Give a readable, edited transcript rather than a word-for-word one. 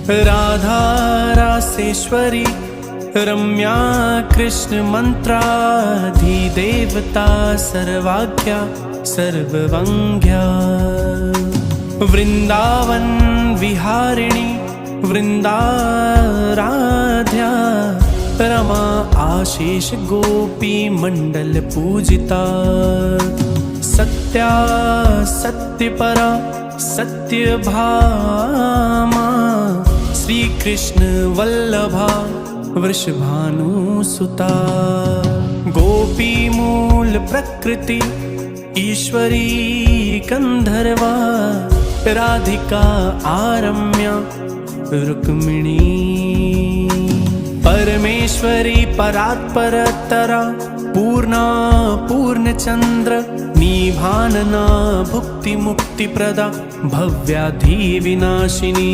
राधा रासेश्वरी रम्या कृष्ण मंत्राधिदेवता सर्वाज्ञा सर्ववंग्या वृंदावन विहारिणी वृंदाराध्या रमा आशीष गोपी मंडल पूजिता सत्या सत्यपरा सत्यभामा श्री कृष्ण वल्लभा वृषभानुसुता गोपी मूल प्रकृति ईश्वरी गंधर्वा राधिका आरम्या रुक्मिणी परमेश्वरी परात्परतरा पूर्णा पूर्णचंद्र निभानना भुक्ति मुक्ति प्रदा भव्याधि विनाशिनी।